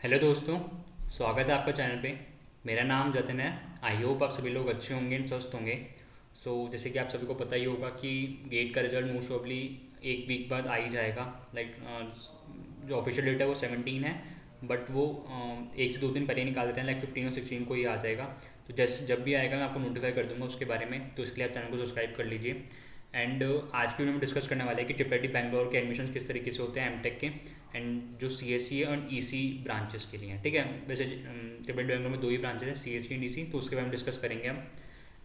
Hello दोस्तों। स्वागत है आपका चैनल पे। मेरा नाम जतिन है। आई होप आप सभी लोग अच्छे होंगे और स्वस्थ होंगे। जैसे कि आप सभी को पता ही होगा कि गेट का रिज़ल्ट मोस्ट प्रोबेबली एक वीक बाद आ ही जाएगा। लाइक जो ऑफिशियल डेट है वो 17 है, बट वो एक से दो दिन पहले निकाल देते हैं, लाइक 15 और 16 को ही आ जाएगा। तो जैसे जब भी आएगा मैं आपको नोटिफाई कर दूंगा उसके बारे में, तो इसके लिए आप चैनल को सब्सक्राइब कर लीजिए। एंड आज की वीडियो में डिस्कस करने वाले हैं कि ट्रिपल बैंगलोर के एडमिशन किस तरीके से होते हैं एमटेक के, एंड जो सी एस सी और ई सी ब्रांचेस के लिए हैं। ठीक है, वैसे ट्रिपल बैंगलोर में दो ही ब्रांचेस हैं, सी एस सी एंड ई सी, तो उसके बारे में डिस्कस करेंगे हम।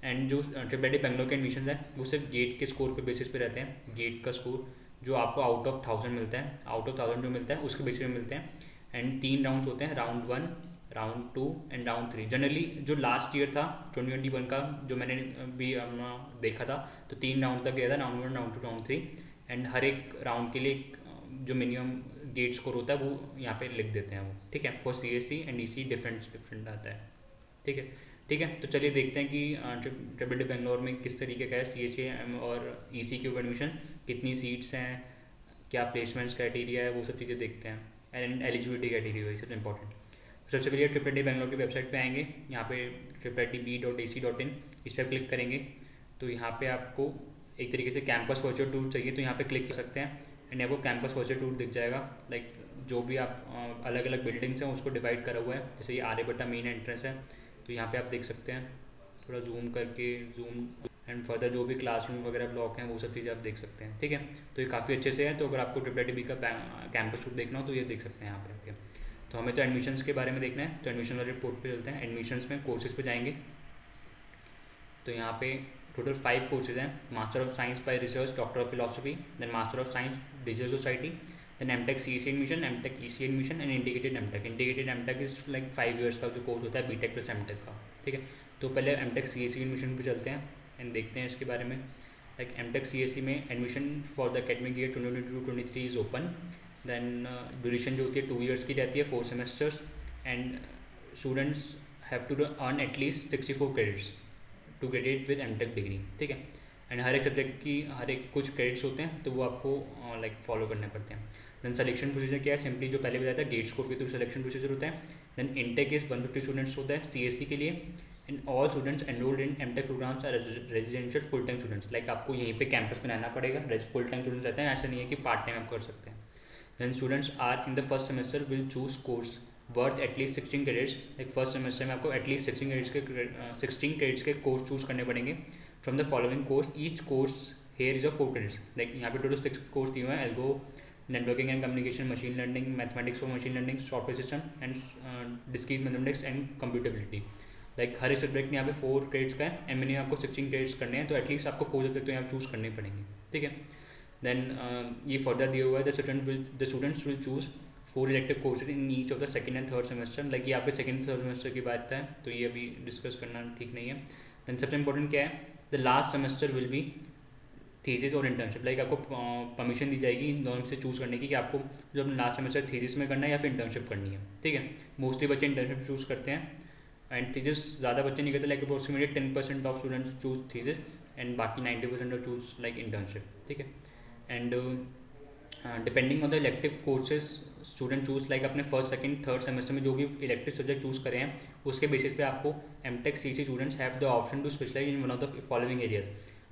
एंड जो ट्रिपल बैंगलोर के एडमिशन है वो सिर्फ गेट के स्कोर पे बेसिस पे रहते हैं। गेट का स्कोर जो आपको आउट ऑफ 1000 मिलता है, आउट ऑफ 1000 जो मिलता है उसके बेसिस पे मिलते हैं। एंड 3 राउंड्स होते हैं, round 1, round 2 and round 3। Generally जो लास्ट ईयर था 2021 का, जो मैंने भी देखा था, तो 3 राउंड तक गया था, राउंड 1, राउंड 2, राउंड 3। एंड हर एक राउंड के लिए जो मिनिमम गेट स्कोर होता है वो यहाँ पे लिख देते हैं वो। ठीक है, for C S C and E C different आता है। ठीक है, ठीक है, तो चलिए देखते हैं कि ट्रिपल बैंगलोर में किस तरीके का है सी एस सी और ई सी के ऊपर एडमिशन, कितनी सीट्स हैं, क्या प्लेसमेंट्स क्राइटेरिया है, वो सब चीज़ें देखते हैं। एंड एलिजिबिलिटी क्राइटेरिया है सबसे इंपॉर्टेंट। सबसे पहले ट्रिपल डी बैंगलोर की वेबसाइट पे आएंगे, यहाँ पे triple-d.ac.in, इस पर क्लिक करेंगे तो यहाँ पे आपको एक तरीके से कैंपस वर्चुअल टूर चाहिए, तो यहाँ पे क्लिक कर सकते हैं। एंड आपको कैंपस वर्चुअल टूर दिख जाएगा। लाइक जो भी आप अलग अलग बिल्डिंग्स हैं उसको डिवाइड करा हुआ है। जैसे ये आर्यभट्टा मेन एंट्रेंस है, तो यहाँ पे आप देख सकते हैं, थोड़ा जूम करके जूम एंड फर्दर जो भी क्लासरूम वगैरह ब्लॉक हैं वो सब चीज़ें आप देख सकते हैं। ठीक है, तो ये काफ़ी अच्छे से है। तो अगर आपको ट्रिपल डी का कैंपस टूर देखना हो तो ये देख सकते हैं यहाँ पे। तो हमें तो एडमिशन्स के बारे में देखना है, तो एडमिशन वाले रिपोर्ट पे चलते हैं। एडमिशन्स में कोर्सेज पे जाएंगे, तो यहाँ पे टोटल 5 कोर्सेज हैं। Master of science by research, doctor of philosophy, then master of science digital society, then MTech C C admission, MTech E C admission and integrated MTech. Integrated MTech is like 5 years का जो course होता है BTech plus MTech का। ठीक है, तो पहले MTech C C admission पे चलते हैं एंड देखते हैं इसके बारे में। लाइक एमटेक सी सी में admission for the academic year 2022-23 is open. Then duration जो होती है 2 ईयर्स की रहती है, 4 semesters. And students have to earn at least 64 credits to graduate with MTech degree. ठीक है, एंड हर एक सब्जेक्ट की हर एक कुछ क्रेडिट्स होते हैं, तो वो आपको लाइक फॉलो करने पड़ते हैं। देन सिलेक्शन प्रोसीजर क्या है, सिंपली जो पहले बताया था गेट स्कोर के थ्रू सिलेक्शन प्रोसीजर होता है। देन इनटेक इज 150 स्टूडेंट्स होता है सी के लिए। And all students enrolled in MTech programmes are residential full time students. Like आपको यहीं पे कैंपस में रहना पड़ेगा, फुल टाइम स्टूडेंट्स रहते हैं, ऐसा नहीं है कि पार्ट टाइम आप कर सकते हैं। Then students are in the first semester will choose course worth at least 16 credits. Like first semester में आपको एटलीस्ट 16 क्रेडिट्स के कोर्स चूज करने पड़ेंगे from the following course. Each course here is of 4 credits. Like यहाँ पे total 6 course दिए हुए हैं, algo, networking and communication, machine learning, mathematics for machine learning, software system and discrete mathematics and computability. Like हर एक subject यहाँ पे 4 credits का है एंड मैंने आपको 16 क्रेडिट्स करने हैं, तो एटलीस्ट आपको 4 सब्जेक्ट तो यहाँ चूज करने पड़ेंगे। ठीक है, देन ये फर्दर दिया हुआ है, the students will choose 4 elective courses in each of the second and third semester. Like ये आपके सेकंड थर्ड सेमेस्टर की बात है, तो ये अभी डिस्कस करना ठीक नहीं है। देन सबसे इंपॉर्टेंट क्या है, the last semester will be thesis और इंटर्नशिप। लाइक आपको परमिशन दी जाएगी इन दोनों से चूज़ करने की कि आपको जो अपने लास्ट सेमेस्टर थीसिस में करना है या फिर इंटर्नशिप करनी है। ठीक है, मोस्टली बच्चे इंटर्नशिप चूज़ करते हैं एंड थीसिस ज़्यादा बच्चे नहीं करते। Like approximately 10% of students choose thesis and बाकी 90% ऑफ चूज लाइक इंटर्नशिप। ठीक है, and depending on the elective courses student choose, like अपने फर्स्ट सेकंड थर्ड सेमेस्टर में जो भी इलेक्टिव सब्जेक्ट चूज़ करें हैं उसके बेसिस पे आपको MTech C students have the option to specialise in one of the following areas.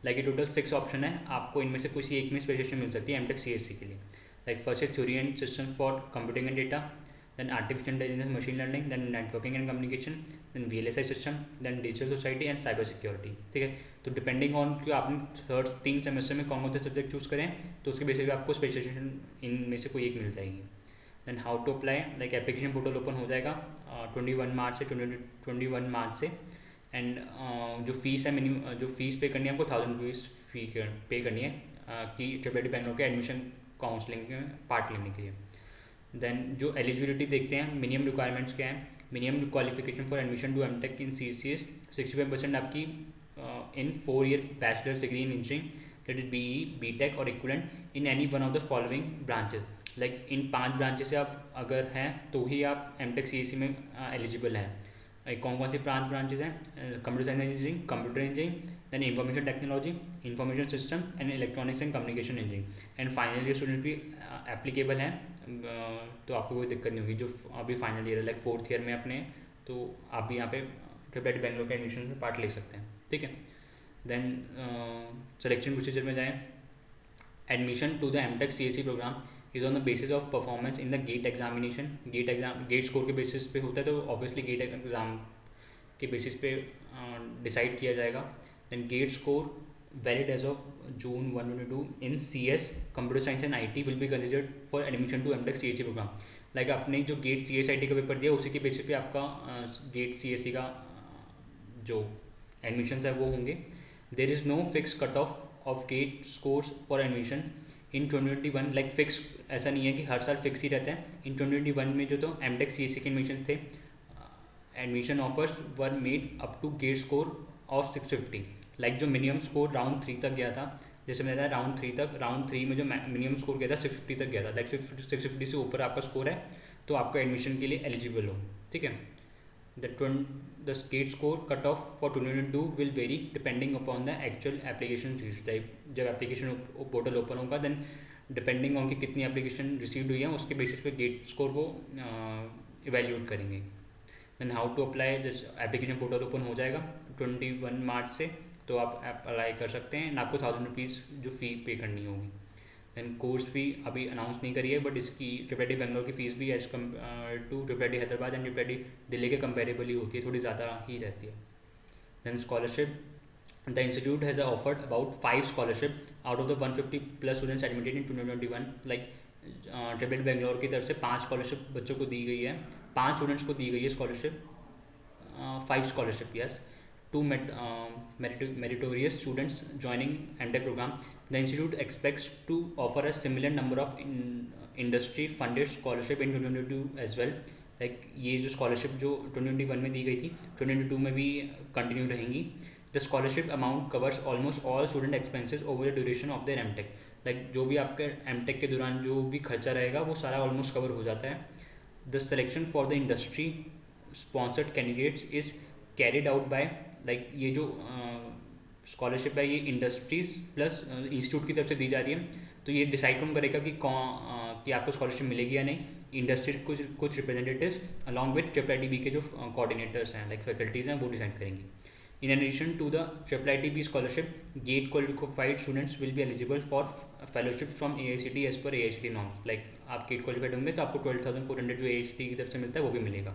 Like ये टोटल 6 ऑप्शन है, आपको इनमें से किसी एक में स्पेशलाइजेशन मिल सकती है एमटेक सी के लिए। लाइक फर्स्ट है theory and systems for computing and data, then artificial intelligence, machine learning, then networking and communication, then VLSI system, then digital society and cyber security। ठीक है, तो डिपेंडिंग ऑन कि आपने 3 सेमेस्टर में कौन कौन से सब्जेक्ट चूज़ करें, तो उसके बेसिस पे आपको स्पेशलाइजेशन इनमें से कोई एक मिल जाएगी। Then how to apply, like application portal open हो जाएगा 21 मार्च से। एंड जो फीस है मिनिमम, जो फीस पे करनी है आपको 1000 रुपीज़ फी पे करनी है कि ट्रिपल बैंगलोर के एडमिशन काउंसलिंग में पार्ट लेने के लिए। देन जो एलिजिबिलिटी देखते हैं, मिनिमम रिक्वायरमेंट्स क्या है। Minimum qualification for admission to MTech in C C is 65% आपकी in 4 year bachelor's degree in engineering, that is BE, BTech और equivalent in any one of the following branches. Like in 5 branches से आप अगर हैं तो ही आप MTech सी में eligible हैं। कौन कौन सी 5 ब्रांचेस हैं, computer science engineering, computer engineering, then information technology, information system and electronics and communication engineering. And final year student भी एप्लीकेबल हैं तो आपको कोई दिक्कत नहीं होगी जो अभी फाइनल ईयर है लाइक फोर्थ ईयर में अपने, तो आप भी यहाँ पे ट्रिपल बेंगलोर के एडमिशन में पार्ट ले सकते हैं, ठीक है। देन सिलेक्शन प्रोसीजर में जाएँ। Admission to the MTech CSC programme is on the basis of performance in the GATE examination. GATE score के बेसिस पे होता है, तो ऑब्वियसली गेट एग्जाम के बेसिस पे डिसाइड किया जाएगा। Then GATE score valid as of June 122 in CS computer science and IT will be considered for admission to MTech CSC programme. Like आपने जो गेट CSIT का पेपर दिया उसी के बेसिस पे आपका गेट CSC का जो एडमिशन है वो होंगे। There is no fix cut off GATE scores for admission in 2021। Like fix ऐसा नहीं है कि हर साल फिक्स ही रहता है। इन 2021 में जो तो एमटेक CSC के एडमिशन थे, admission offers were made up to GATE score of 650। Like जो मिनिमम स्कोर राउंड 3 तक गया था, जैसे मैंने बताया राउंड थ्री में जो मिनिमम स्कोर गया था 650 तक गया था। लाइक 650 से ऊपर आपका स्कोर है तो आपका एडमिशन के लिए एलिजिबल हो, ठीक है। The GATE score cut off for 2022 will vary depending upon the actual application. Like जब एप्लीकेशन पोर्टल ओपन होगा देन डिपेंडिंग ऑन कि कितनी एप्लीकेशन रिसीव्ड हुई है उसके बेसिस पे गेट स्कोर को इवेल्यूएट करेंगे। देन हाउ टू अप्लाई, जिस एप्लीकेशन पोर्टल ओपन हो जाएगा 21 मार्च से, तो आप अप्लाई कर सकते हैं। आपको 1000 रुपीज़ जो फ़ी पे करनी होगी। देन कोर्स फ़ी अभी अनाउंस नहीं करी है, बट इसकी ट्रिपल बेंगलोर की फ़ीस भी as to triple Hyderabad and triple Delhi के कंपेरेबल ही होती है, थोड़ी ज़्यादा ही रहती है। Then scholarship, the institute has offered about 5 scholarship out of the 150 plus students admitted in 2021। Like triple Bangalore की तरफ से 5 स्कॉलरशिप बच्चों को दी गई है, 5 स्टूडेंट्स को दी गई है scholarship, 5 scholarship yes to meritorious students joining MTech program. The institute expects to offer a similar number of industry funded scholarship in 2022 as well. Like ये जो scholarship जो 2021 में दी गई थी 2022 में भी कंटिन्यू रहेंगी। The scholarship amount covers almost all student expenses over the duration of their MTech. Like जो भी आपके MTech के दौरान जो भी खर्चा रहेगा वो सारा ऑलमोस्ट कवर हो जाता है। The selection for the industry sponsored candidates is carried out by, like ये जो स्कॉलरशिप है ये इंडस्ट्रीज़ प्लस इंस्टीट्यूट की तरफ से दी जा रही है, तो ये डिसाइड कौन करेगा कि आपको स्कॉलरशिप मिलेगी या नहीं। इंडस्ट्री कुछ रिप्रेजेंटेटिव्स अलॉन्ग विद ट्रिपल के जो कोऑर्डिनेटर्स हैं लाइक फैकल्टीज़ हैं वो डिसाइड करेंगी। In addition to the triple scholarship, GATE qualified students will be eligible for fellowship from AICTE as per AICTE norms. Like आप गेट क्वालिफाइड होंगे तो आपको 12,400 जो AICTE की तरफ से मिलता है वो भी मिलेगा।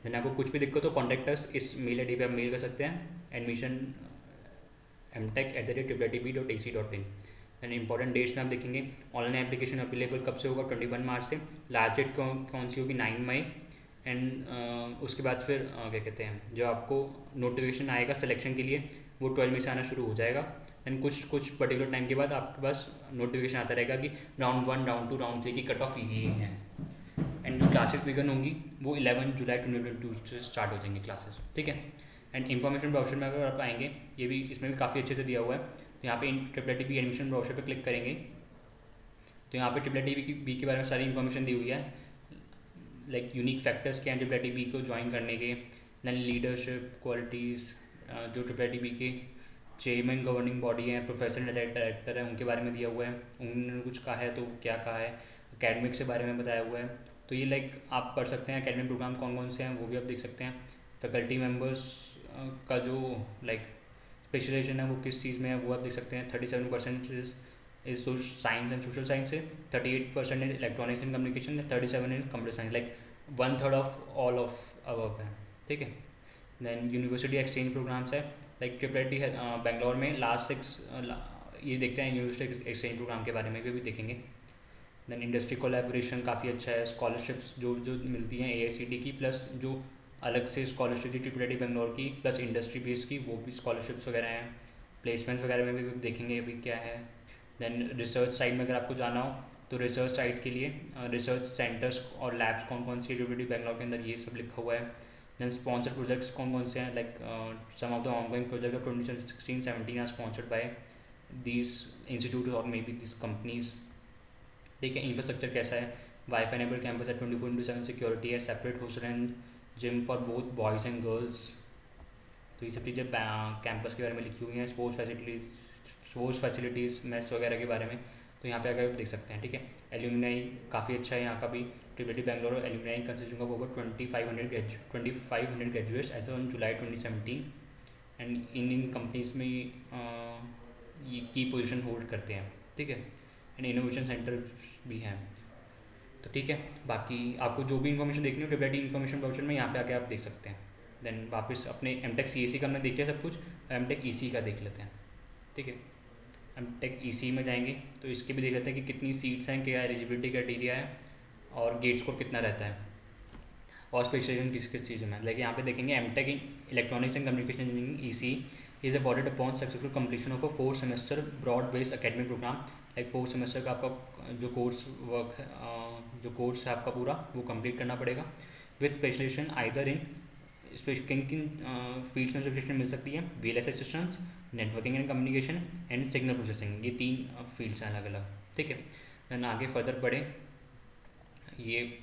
देन आपको कुछ भी दिक्कत हो कॉन्टैक्ट इस मेल ID पे आप मेल कर सकते हैं, admission mtech@triple-b.ac.in। And important dates में आप देखेंगे ऑनलाइन एप्लीकेशन अवेलेबल कब से होगा 21 मार्च से। लास्ट डेट कौन सी होगी 9 मई। एंड उसके बाद फिर क्या कहते हैं जो आपको नोटिफिकेशन आएगा सिलेक्शन के लिए वो 12 मई से आना शुरू हो जाएगा। एंड कुछ पर्टिकुलर टाइम के बाद आपके पास नोटिफिकेशन आता रहेगा कि राउंड 1, राउंड 2, राउंड 3 की कट ऑफ ये हैं। एंड जो क्लासेस बिगन होंगी वो 11 जुलाई 2022 से स्टार्ट हो जाएंगी क्लासेस, ठीक है। एंड इन्फॉर्मेशन ब्राउचर में अगर आप आएंगे, ये भी इसमें भी काफ़ी अच्छे से दिया हुआ है। तो यहाँ पे ट्रिपल बी एडमिशन ब्राउचर पे क्लिक करेंगे तो यहाँ पे ट्रिपल बी के बारे में सारी इन्फॉर्मेशन दी हुई है। लाइक यूनिक फैक्टर्स क्या हैं ट्रिपल बी को ज्वाइन करने के, देन लीडरशिप क्वालिटीज़, जो ट्रिपल बी के चेयरमैन गवर्निंग बॉडी हैं, प्रोफेसर डायरेक्टर है, उनके बारे में दिया हुआ है, उन्होंने कुछ कहा है तो क्या कहा है, एकेडमिक्स के बारे में बताया हुआ है। तो ये लाइक आप पढ़ सकते हैं। एकेडमिक प्रोग्राम कौन कौन से हैं वो भी आप देख सकते हैं। फैकल्टी मेंबर्स का जो लाइक स्पेशलाइजेशन है वो किस चीज़ में है वो आप देख सकते हैं। 37% is science and social science है, 38% is electronics and communication, 37 is computer science. Like 1/3 of all of above है, ठीक है। देन यूनिवर्सिटी एक्सचेंज प्रोग्राम्स है, लाइक ट्रिपल है बेंगलोर में लास्ट 6 ये देखते हैं यूनिवर्सिटी एक्सचेंज प्रोग्राम के बारे में भी देखेंगे। देन इंडस्ट्री कोलैबोरेशन काफ़ी अच्छा है। स्कॉलरशिप्स जो मिलती हैं AICTE की, प्लस जो अलग से स्कॉलरशिप थी ट्रिपल बेंगलोर की प्लस इंडस्ट्री बेस की, वो भी स्कॉलरशिप्स वगैरह हैं। प्लेसमेंट्स वगैरह में भी देखेंगे अभी क्या है। देन रिसर्च साइड में अगर आपको जाना हो तो रिसर्च साइड के लिए रिसर्च सेंटर्स और लैब्स कौन कौन सी है ट्रिपल बेंगलोर के अंदर, ये सब लिखा हुआ है। देन स्पॉन्सर प्रोजेक्ट्स कौन कौन से हैं, like some of the ongoing project of 2016-17 are sponsored by these institute और मे बी दिस कंपनीज, ठीक है। इंफ्रास्ट्रक्चर कैसा है, वाईफाई एनेबल्ड कैंपस है, 24/7 सिक्योरिटी है, separate hostel and gym for both boys and girls. तो ये सब चीज़ें कैंपस के बारे में लिखी हुई हैं। स्पोर्ट्स फैसिलिटीज़ मेस वगैरह के बारे में, तो तो यहाँ पे आकर देख सकते हैं, ठीक है। एल्यूमिनाई काफ़ी अच्छा है यहाँ का भी, triple Bangalore alumni consisting of over 2500 graduates as on July 2017 and in companies में ये की पोजीशन होल्ड करते हैं, ठीक है। एंड इनोवेशन सेंटर भी हैं, तो ठीक है। बाकी आपको जो भी इन्फॉर्मेशन देखनी हो ट्रिपल इन्फॉर्मेशन ब्राउचर में यहाँ पे आके आप देख सकते हैं। देन वापस अपने एमटेक सीएससी का हमने देख लिया सब कुछ, एमटेक ईसी का देख लेते हैं, ठीक है। एमटेक ईसी में जाएंगे तो इसके भी देख लेते हैं कि कितनी सीट्स हैं, क्या एलिजिबिलिटी क्राइटेरिया है और गेट स्कोर कितना रहता है और स्पेशलाइजेशन किस किस चीज़ में। लाइक यहाँ पे देखेंगे MTech in electronics and communication engineering EC is awarded upon successful completion of a 4 semester broad based academic programme. Like 4 semester का आपका जो कोर्स वर्क है, जो कोर्स है आपका पूरा वो कंप्लीट करना पड़ेगा विथ स्पेशलाइजेशन आइदर इन किन किन फील्ड्स में स्पेशलाइजेशन मिल सकती है, VLSI systems, networking and communication and signal processing, ये 3 फील्ड्स हैं अलग अलग, ठीक है। देन आगे फर्दर बढ़े, ये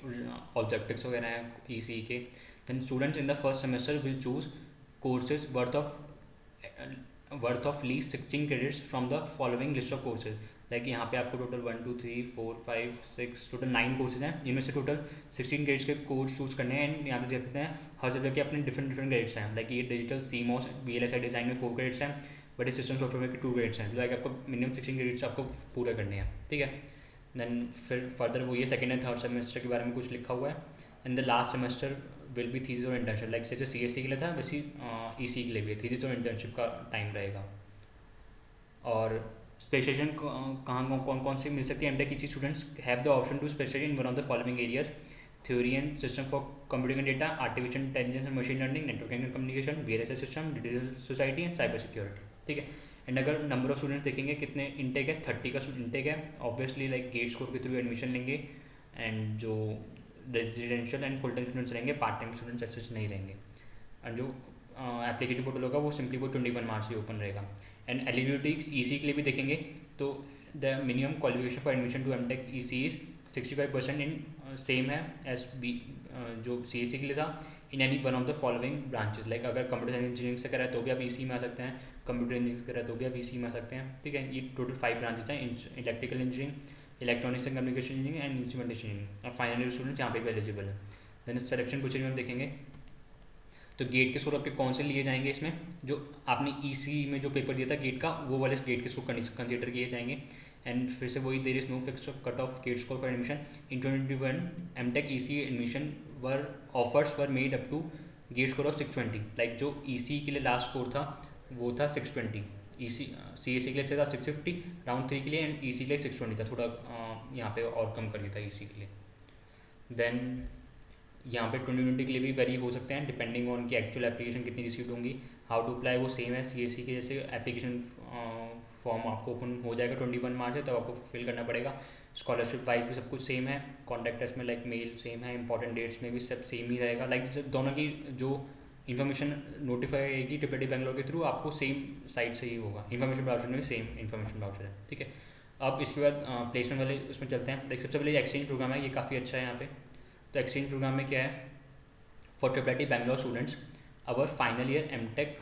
ऑब्जेक्टिव्स वगैरह हैं ईसी के। Then students in the first semester will choose courses worth of least 16 credits from the following list of courses. Like यहाँ पे आपको टोटल 1 2 3 4 5 6 टोटल 9 कोर्सेज हैं, इनमें से टोटल 16 क्रेडिट्स के कोर्स चूज़ करने हैं। एंड यहाँ पे देखते हैं हर सब्जेक्ट के अपने डिफरेंट क्रेडिट्स हैं। लाइक ये डिजिटल सीमॉस वीएलएसआई डिज़ाइन में 4 क्रेडिट्स हैं, बट इस सिस्टम सॉफ्टवेयर के 2 क्रेडिट्स हैं। लाइक आपको मिनिमम 16 क्रेडिट्स आपको पूरे करने हैं, ठीक है। देन फिर फर्दर वो ये सेकेंड एंड थर्ड सेमेस्टर के बारे में कुछ लिखा हुआ है। And the last semester will be thesis और इंटर्नशिप। लाइक जैसे सीएससी के लिए था वैसे ईसी के लिए भी थीसिस और इंटर्नशिप का टाइम रहेगा। और स्पेशलाइजेशन कहाँ कौन कौन से मिल सकती है, MTech EC students have the option to specialise in one of the following areas, theory and system for computing and data, artificial intelligence and machine learning, networking and communication, VLSI system, digital society and cyber security, ठीक है। And अगर number of students देखेंगे कितने intake है, 30 का intake है। Obviously like get score के through admission लेंगे एंड जो residential and full time students रहेंगे, पार्ट टाइम स्टूडेंट्स ऐसे नहीं रहेंगे। एंड जो एप्लीकेशन पोर्टल होगा वो सिंपली वो 21 मार्च से ओपन रहेगा। एंड एलिजिबिलिटी ईसी के लिए भी देखेंगे तो the minimum qualification for admission to MTech EC is 65% in same है एस बी जो सीएससी के लिए था in any one of the following branches. Like अगर कंप्यूटर इंजीनियरिंग से करा है तो भी आप ईसी में आ सकते हैं, कंप्यूटर इंजीनियरिंग से करा है तो भी आप ईसी में आ सकते हैं, ठीक है। ये टोटल 5 ब्रांचेस हैं, electrical engineering, electronics and communication engineering and instrumentation engineering. और फाइनल ईयर स्टूडेंट्स यहाँ पे भी एलिजिबल है। देन सिलेक्शन प्रोसीजर में देखेंगे तो गेट के स्कोर आपके कौन से लिए जाएंगे, इसमें जो आपने ईसी में जो पेपर दिया था गेट का वो वाले गेट के स्कोर कंसीडर किए जाएंगे। एंड फिर से वही there is no fix cut off GATE score for admission in 2021 MTech EC admission were offers were made up to GATE score of 620। Like जो ईसी के लिए लास्ट स्कोर था वो था 620, ईसी सीएससी के लिए से था 650 राउंड 3 के लिए, एंड ईसी के लिए 620 था, थोड़ा यहाँ पे और कम कर दिया था ईसी के लिए। देन यहाँ पे 2020 के लिए भी वेरी हो सकते हैं डिपेंडिंग ऑन कि एक्चुअल एप्लीकेशन कितनी रिसीव होंगी। हाउ टू अप्लाई वो सेम है सीएससी के जैसे, एप्लीकेशन फॉर्म आपको ओपन हो जाएगा 21 मार्च है तब आपको फिल करना पड़ेगा। स्कॉलरशिप वाइज भी सब कुछ सेम है, कॉन्टैक्ट टेस्ट में लाइक मेल सेम है, इंपॉर्टेंट डेट्स में भी सब सेम ही रहेगा। लाइक दोनों की जो इन्फॉर्मेशन नोटिफाई आएगी ट्रिपल बैंगलोर के थ्रू आपको सेम साइट से ही होगा। इन्फॉर्मेशन ब्राउचर में भी सेम इन्फॉर्मेशन ब्राउचर है, ठीक है। अब इसके बाद प्लेसमेंट वाले उसमें चलते हैं। लाइक सबसे पहले एक्सचेंज प्रोग्राम है, ये काफ़ी अच्छा है यहाँ पे। तो एक्सचेंज प्रोग्राम में क्या है, for triple Bangalore students our final year MTech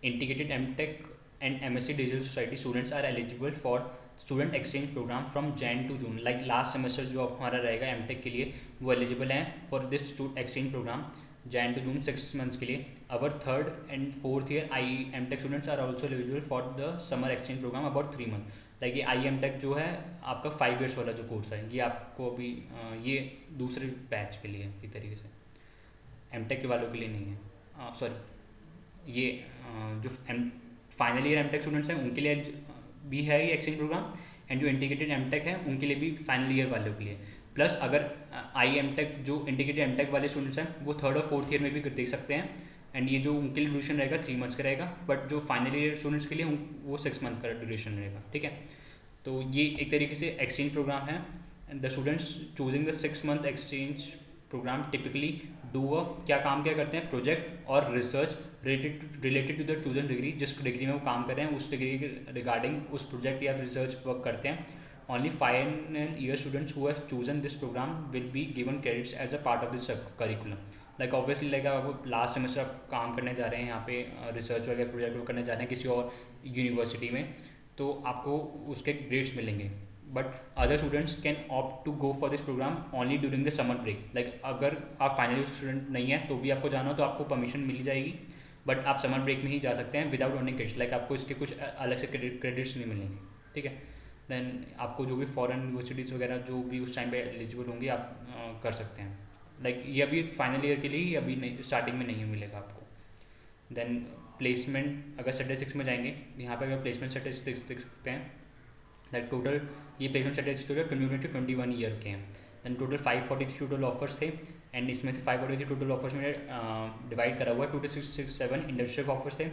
integrated MTech and MSc digital society students are eligible for student exchange programme from Jan to June. Like last semester जो हमारा रहेगा एमटेक के लिए वो एलिजिबल हैं for this exchange programme Jan to June 6 months के लिए। Our third and fourth year I MTech students are also eligible for the summer exchange programme about 3 month. Like ये आई एमटेक जो है आपका 5 ईयर्स वाला जो कोर्स है ये आपको अभी ये दूसरे बैच के लिए एक तरीके से, एमटेक के वालों के लिए नहीं है। सॉरी ये जो फाइनल ईयर एमटेक स्टूडेंट्स हैं उनके लिए भी है ये एक्सचेंज प्रोग्राम, एंड जो इंटीग्रेटेड एमटेक है उनके लिए भी फाइनल ईयर वालों के लिए। प्लस अगर आई एमटेक जो इंटीग्रेटेड एमटेक वाले स्टूडेंट्स हैं वो थर्ड और फोर्थ ईयर में भी देख सकते हैं, एंड ये जो उनके लिए ड्यूरेशन रहेगा 3 मंथ्स का रहेगा, बट जो फाइनल ईयर स्टूडेंट्स के लिए वो 6 मंथ का ड्यूरेशन रहेगा, ठीक है। तो ये एक तरीके से एक्सचेंज प्रोग्राम है। The students choosing the 6 month exchange programme typically do क्या करते हैं, प्रोजेक्ट और research related to the chosen degree, जिस डिग्री में वो काम कर रहे हैं उस डिग्री के रिगार्डिंग उस प्रोजेक्ट या रिसर्च वर्क करते हैं। Only final year students who have chosen this programme will be given credits as a part of this curriculum. Like obviously like आप लास्ट सेमेस्टर आप काम करने जा रहे हैं यहाँ पे रिसर्च वगैरह प्रोजेक्ट करने जा रहे हैं किसी और यूनिवर्सिटी में, तो आपको उसके ग्रेड्स मिलेंगे। But other students can opt to go for this programme only during the summer break. Like अगर आप फाइनल स्टूडेंट नहीं है तो भी आपको जाना हो तो आपको परमिशन मिल जाएगी, बट आप समर ब्रेक में ही जा सकते हैं विदाउट अर्निंग क्रेडिट्स। लाइक आपको इसके कुछ अलग से क्रेडिट्स नहीं मिलेंगे, ठीक है। देन आपको जो भी फॉरेन यूनिवर्सिटीज़ वगैरह जो भी उस टाइम पे एलिजिबल होंगी आप कर सकते हैं। लाइक ये अभी फाइनल ईयर के लिए ही अभी नहीं, स्टार्टिंग में नहीं मिलेगा आपको। देन प्लेसमेंट अगर स्टैटिस्टिक्स में जाएंगे, यहाँ पे अगर प्लेसमेंट स्टैटिस्टिक्स देख सकते हैं। लाइक टोटल ये प्लेसमेंट स्टैटिस्टिक्स हो गया 20 ईयर के हैं। देन टोटल 543 टोटल ऑफर्स थे, एंड इसमें से 543 टोटल ऑफर्स में डिवाइड करा हुआ है। 2667 इंडस्ट्रियल ऑफर्स थे,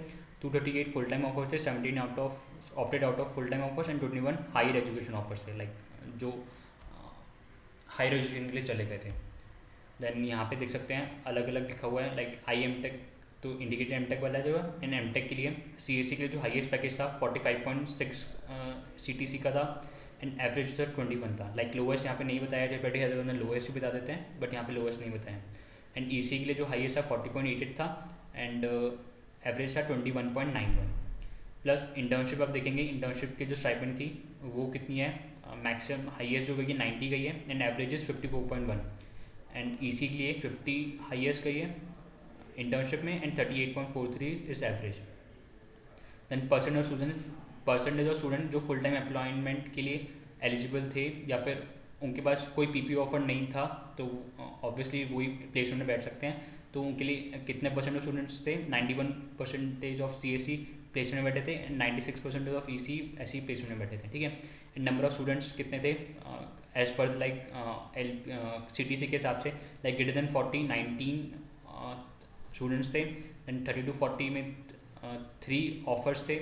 238 फुल टाइम ऑफर्स थे, 17 out of opted out of full time offers, and 21 higher education offers थे, लाइक जो हायर एजुकेशन के लिए चले गए थे। देन यहाँ पे देख सकते हैं अलग अलग लिखा हुआ है, लाइक IMTech तो इंडिकेटेड MTech वाला जो है, एंड MTech के लिए CSE के लिए जो हाईएस्ट पैकेज था 45.6 CTC का था, एंड एवरेज था 21 था। लाइक लोएस्ट यहाँ पे नहीं बताया, जब बैठे हैदराबाद में लोएस्ट भी बता देते हैं, बट यहाँ पे लोएस्ट नहीं बताया। एंड EC के लिए जो हाईएस्ट था 40.88 था, एंड एवरेज था 21.91। प्लस इंटर्नशिप आप देखेंगे, इंटर्नशिप की जो स्टाइपेंड थी वो कितनी है, मैक्सिमम हाईएस्ट जो गई है 90 गई है, एंड एवरेज 54.1। एंड EC के लिए 50 हाईएस्ट गई है इंटर्नशिप में, and 38.43 is average. Then percentage of student जो फुल टाइम एम्प्लॉयमेंट के लिए एलिजिबल थे या फिर उनके पास कोई PPO ऑफर नहीं था, तो ऑब्वियसली वही प्लेसमेंट में बैठ सकते हैं। तो उनके लिए कितने परसेंट ऑफ स्टूडेंट्स थे, 91% ऑफ CSE प्लेसमेंट में बैठे थे, एंड 96% ऑफ EC ऐसी प्लेसमेंट में बैठे थे, ठीक है। एंड नंबर ऑफ स्टूडेंट्स कितने थे एज पर लाइक CTC के हिसाब से, लाइक ग्रेटर देन 40 19 स्टूडेंट्स थे, देन 30 to 40 में 3 ऑफर्स थे,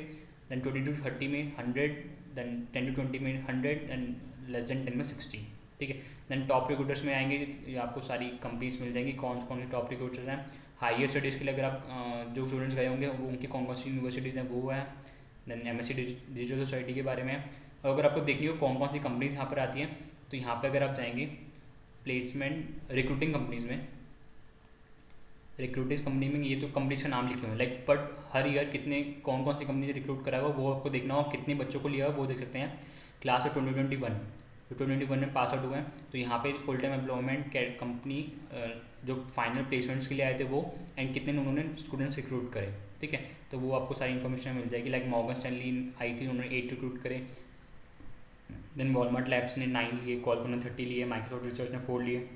देन 20 to 30 में 100, देन 10 to 20 में 100, एंड लेस देन 10 में 60, ठीक है। देन टॉप रिक्रूटर्स में आएंगे, ये आपको सारी कंपनीज मिल जाएंगी कौन कौन सी टॉप रिक्रूटर्स हैं। हायर स्टडीज़ के लिए अगर आप जो स्टूडेंट्स गए होंगे वो उनकी कौन कौन सी यूनिवर्सिटीज़ हैं वो है। देन MSc डिजिटल सोसाइटी के बारे में। और अगर आपको देखनी हो कौन कौन सी कंपनीज यहाँ पर आती हैं, तो यहाँ पर अगर आप जाएंगे प्लेसमेंट रिक्रूटिंग कंपनीज़ में, रिक्रूटिंग कंपनी में ये तो कंपनीज का नाम लिखे हुए हैं, लाइक बट हर ईयर कितने कौन कौन सी कंपनी ने रिक्रूट करा हुआ वो आपको देखना हो, कितने बच्चों को लिया हुआ वो देख सकते हैं। क्लास ऑफ 2021 जो 2021 में पास आउट हुए हैं, तो यहाँ पे फुल टाइम एम्प्लॉयमेंट कंपनी जो फाइनल प्लेसमेंट्स के लिए आए थे वो, एंड कितने उन्होंने स्टूडेंट्स रिक्रूट करे, ठीक है। तो वो आपको सारी इन्फॉर्मेशन मिल जाएगी। लाइक मॉर्गन स्टैनली आई थी, उन्होंने 8 रिक्रूट करे, देन वॉलमार्ट लैब्स ने 9 लिए, क्वालकॉम ने 30 लिए, माइक्रोसॉफ्ट रिसर्च ने 4 लिए।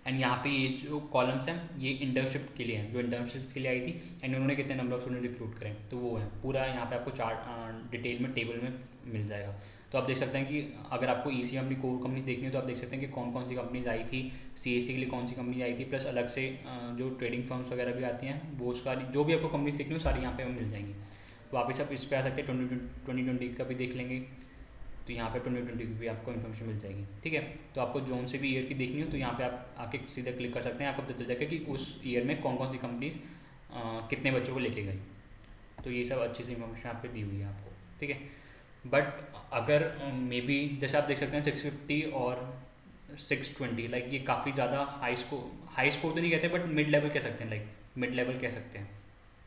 एंड यहाँ पे ये जो कॉलम्स हैं ये इंटर्नशिप के लिए हैं, जो इंटर्नशिप के लिए आई थी, एंड उन्होंने कितने नंबर ऑफ स्टूडेंट रिक्रूट करें, तो वो है पूरा यहाँ पे आपको चार्ट डिटेल में टेबल में मिल जाएगा। तो आप देख सकते हैं कि अगर आपको EC में अपनी कोर कंपनीज देखनी हो तो आप देख सकते हैं कि कौन कौन सी कंपनीज आई थी, CSE के लिए कौन सी कंपनी आई थी, प्लस अलग से जो ट्रेडिंग फर्म्स वगैरह भी आती हैं वो सारी जो भी आपको कंपनीज देखनी हो सारी यहाँ पे मिल जाएंगी। वापस आप इस पर आ सकते हैं 2020 का भी देख लेंगे, तो यहाँ पे 2020 की भी आपको इन्फॉर्मेशन मिल जाएगी, ठीक है। तो आपको जोन से भी ईयर की देखनी हो तो यहाँ पे आप आके सीधा क्लिक कर सकते हैं, आपको पता चल जाएगा कि उस ईयर में कौन कौन सी कंपनीज कितने बच्चों को लेके गई। तो ये सब अच्छी सी इन्फॉर्मेशन यहाँ पे दी हुई है आपको, ठीक है। बट अगर मे बी जैसे आप देख सकते हैं 650 और 620, लाइक ये काफ़ी ज़्यादा हाई स्कोर तो नहीं कहते बट मिड लेवल कह सकते हैं, लाइक मिड लेवल कह सकते हैं,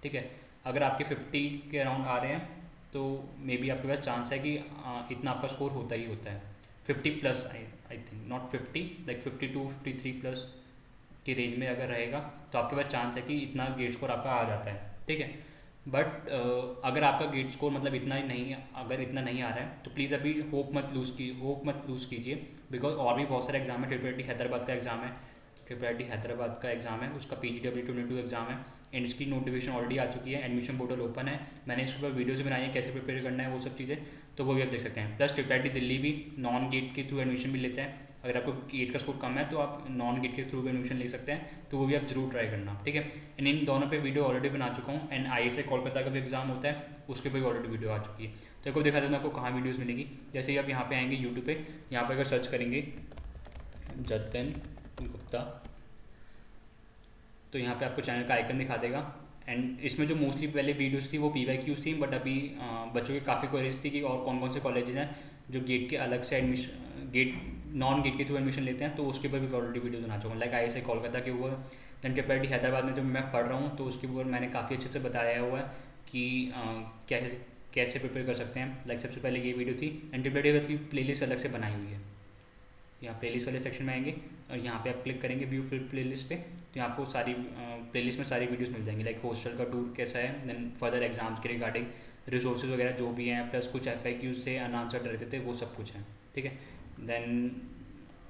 ठीक है। अगर आपके 50 के अराउंड आ रहे हैं तो मे बी आपके पास चांस है कि इतना आपका स्कोर होता ही होता है 50 plus, I think not 50, like 52 53 plus की रेंज में अगर रहेगा तो आपके पास चांस है कि इतना गेट स्कोर आपका आ जाता है, ठीक है। बट अगर आपका गेट स्कोर मतलब इतना ही नहीं, अगर इतना नहीं आ रहा है तो प्लीज़ अभी होप मत लूज़ कीजिए, बिकॉज और भी बहुत सारे एग्जाम है। ट्रिपल हैदराबाद का एग्ज़ाम है, हैदराबाद का एग्ज़ाम है, उसका PGW 22 एग्ज़ाम है, एंड इसकी नोटिफिकेशन ऑलरेडी आ चुकी है, एडमिशन पोर्टल ओपन है, मैंने इसके ऊपर वीडियोज़ बनाई है कैसे प्रिपेयर करना है वो सब चीज़ें, तो वो भी आप देख सकते हैं। प्लस ट्रिपल दिल्ली भी नॉन गेट के थ्रू एडमिशन भी लेता है, अगर आपको गेट का स्कोर कम है तो आप नॉन गेट के थ्रू भी एडमिशन ले सकते हैं, तो वो भी आप जरूर ट्राई करना, ठीक है। एंड इन दोनों पे वीडियो ऑलरेडी बना चुका हूँ, एंड ISA कोलकाता का भी एग्जाम होता है उसके पर भी ऑलरेडी वीडियो आ चुकी है। तो आपको दिखा देता हूँ आपको कहाँ वीडियोज़ मिलेगी। जैसे ही आप यहाँ पे आएंगे यूट्यूब पे, यहाँ पे अगर सर्च करेंगे जतिन गुप्ता तो यहाँ पे आपको चैनल का आइकन दिखा देगा, एंड इसमें जो मोस्टली पहले वीडियोस थी वो PYQs थी, बट अभी बच्चों की काफ़ी क्वेरीज थी कि और कौन कौन से कॉलेजेस हैं जो गेट के अलग से एडमिशन नॉन गेट के थ्रू एडमिशन लेते हैं, तो उसके ऊपर भी ऑलरेडी वीडियो बना चुका हूँ, लाइक ISA कोलकाता के ऊपर। दैन ट्रिपल हैदराबाद में जो मैं पढ़ रहा हूँ तो उसके ऊपर मैंने काफ़ी अच्छे से बताया हुआ है कि कैसे प्रिपेयर कर सकते हैं। लाइक सबसे पहले ये वीडियो थी, एंड ट्रिपल की प्लेलिस्ट अलग से बनाई हुई है। यहाँ प्लेलिस्ट वाले सेक्शन में आएंगे और यहाँ पे आप क्लिक करेंगे व्यू फिल प्लेलिस्ट पे, तो आपको सारी प्लेलिस्ट में सारी वीडियोस मिल जाएंगी। लाइक हॉस्टल का टूर कैसा है, देन फर्दर एग्जाम्स के रिगार्डिंग रिसोर्सेज वगैरह जो भी हैं, प्लस कुछ FAQs से अनआंसर्ड रहते थे वो सब कुछ है, ठीक है। देन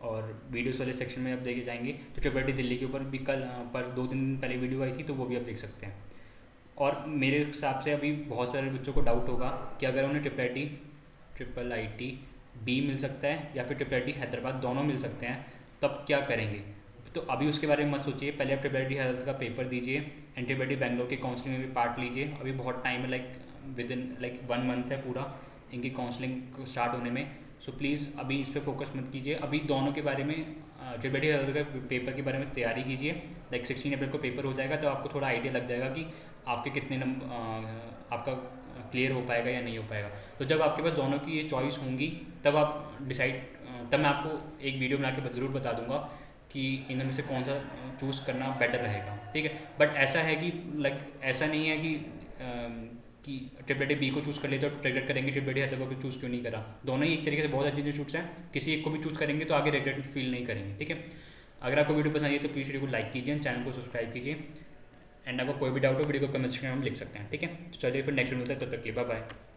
और वीडियोस वाले सेक्शन में आप देखे जाएंगे तो ट्रिपल दिल्ली के ऊपर भी कल पर 2-3 दिन पहले वीडियो आई थी, तो वो भी आप देख सकते हैं। और मेरे हिसाब से अभी बहुत सारे बच्चों को डाउट होगा कि अगर उन्हें ट्रिपल IT B मिल सकता है या फिर ट्रिपल IT हैदराबाद दोनों मिल सकते हैं, तब क्या करेंगे। तो अभी उसके बारे में मत सोचिए, पहले आप ट्रिपल IT हैदराबाद का पेपर दीजिए एंड ट्रिपल IT बैंगलोर के काउंसलिंग में भी पार्ट लीजिए। अभी बहुत टाइम है, लाइक विद इन 1 मंथ है पूरा इनकी काउंसलिंग स्टार्ट होने में। सो प्लीज़ अभी इस पर फोकस मत कीजिए, अभी दोनों के बारे में ट्रिपल IT हैदराबाद का पेपर के बारे में तैयारी कीजिए। लाइक 16 अप्रैल को पेपर हो जाएगा, तो आपको थोड़ा आइडिया लग जाएगा कि आपके कितने नंबर आपका क्लियर हो पाएगा या नहीं हो पाएगा। तो जब आपके पास दोनों की ये चॉइस होंगी तब आप डिसाइड, तब मैं आपको एक वीडियो बना के ज़रूर बता दूंगा कि इनमें से कौन सा चूज़ करना बेटर रहेगा, ठीक है। बट ऐसा है कि लाइक ऐसा नहीं है कि ट्रिपल IT B को चूज़ कर लेते तो रिग्रेट करेंगे ट्रिपल IT हैदराबाद को चूज़ क्यों नहीं करा। दोनों ही एक तरीके से बहुत अच्छे इंस्टीट्यूट्स हैं, किसी एक को भी चूज़ करेंगे तो आगे रिग्रेट फील नहीं करेंगे, ठीक है। अगर आपको वीडियो पसंद आई तो प्लीज़ वीडियो को लाइक कीजिए, चैनल को सब्सक्राइब कीजिए, एंड आपको कोई भी डाउट हो वीडियो को कमेंट सेक्शन में हम लिख सकते हैं, ठीक है। तो चलिए फिर नेक्स्ट वीडियो मिलता है, तब तक के लिए बाय बाय।